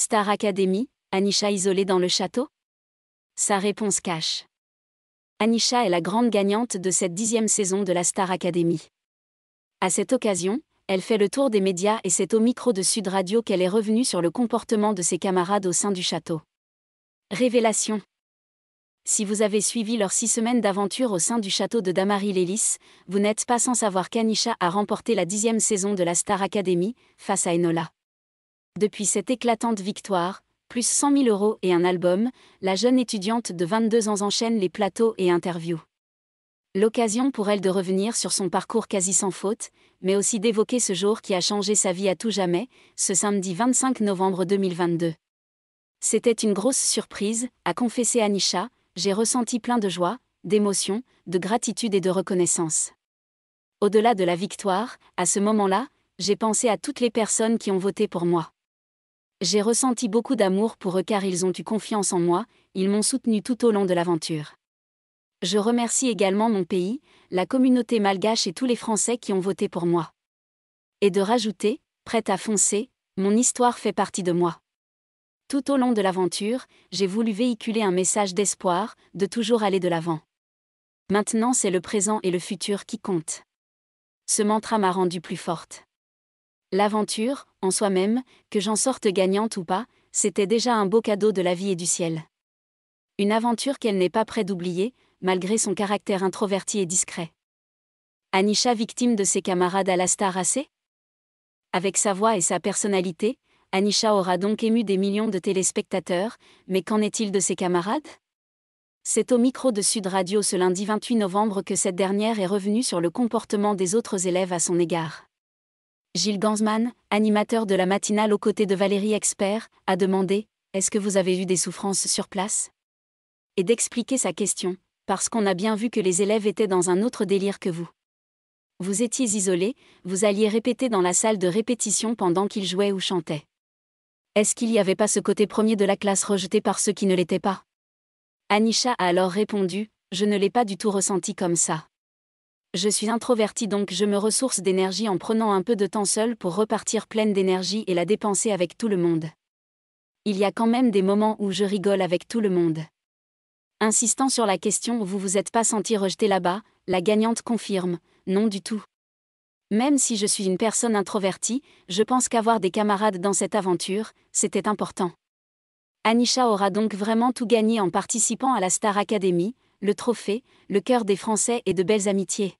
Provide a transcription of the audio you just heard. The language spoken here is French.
Star Academy, Anisha isolée dans le château? Sa réponse cache. Anisha est la grande gagnante de cette 10e saison de la Star Academy. À cette occasion, elle fait le tour des médias et c'est au micro de Sud Radio qu'elle est revenue sur le comportement de ses camarades au sein du château. Révélation. Si vous avez suivi leurs 6 semaines d'aventure au sein du château de Damary-Lélis, vous n'êtes pas sans savoir qu'Anisha a remporté la 10e saison de la Star Academy, face à Enola. Depuis cette éclatante victoire, plus 100 000 € et un album, la jeune étudiante de 22 ans enchaîne les plateaux et interviews. L'occasion pour elle de revenir sur son parcours quasi sans faute, mais aussi d'évoquer ce jour qui a changé sa vie à tout jamais, ce samedi 25 novembre 2022. C'était une grosse surprise, a confessé Anisha, j'ai ressenti plein de joie, d'émotion, de gratitude et de reconnaissance. Au-delà de la victoire, à ce moment-là, j'ai pensé à toutes les personnes qui ont voté pour moi. J'ai ressenti beaucoup d'amour pour eux car ils ont eu confiance en moi, ils m'ont soutenu tout au long de l'aventure. Je remercie également mon pays, la communauté malgache et tous les Français qui ont voté pour moi. Et de rajouter, prête à foncer, mon histoire fait partie de moi. Tout au long de l'aventure, j'ai voulu véhiculer un message d'espoir, de toujours aller de l'avant. Maintenant c'est le présent et le futur qui comptent. Ce mantra m'a rendue plus forte. L'aventure, en soi-même, que j'en sorte gagnante ou pas, c'était déjà un beau cadeau de la vie et du ciel. Une aventure qu'elle n'est pas près d'oublier, malgré son caractère introverti et discret. Anisha victime de ses camarades à la Star AC? Avec sa voix et sa personnalité, Anisha aura donc ému des millions de téléspectateurs, mais qu'en est-il de ses camarades? C'est au micro de Sud Radio ce lundi 28 novembre que cette dernière est revenue sur le comportement des autres élèves à son égard. Gilles Gansman, animateur de la matinale aux côtés de Valérie Expert, a demandé « Est-ce que vous avez eu des souffrances sur place ?» et d'expliquer sa question, parce qu'on a bien vu que les élèves étaient dans un autre délire que vous. Vous étiez isolés, vous alliez répéter dans la salle de répétition pendant qu'ils jouaient ou chantaient. Est-ce qu'il n'y avait pas ce côté premier de la classe rejeté par ceux qui ne l'étaient pas? Anisha a alors répondu « Je ne l'ai pas du tout ressenti comme ça. Je suis introvertie donc je me ressource d'énergie en prenant un peu de temps seule pour repartir pleine d'énergie et la dépenser avec tout le monde. Il y a quand même des moments où je rigole avec tout le monde. » Insistant sur la question « Vous vous êtes pas senti rejetée là-bas ?» la gagnante confirme « Non du tout. Même si je suis une personne introvertie, je pense qu'avoir des camarades dans cette aventure, c'était important. » Anisha aura donc vraiment tout gagné en participant à la Star Academy, le trophée, le cœur des Français et de belles amitiés.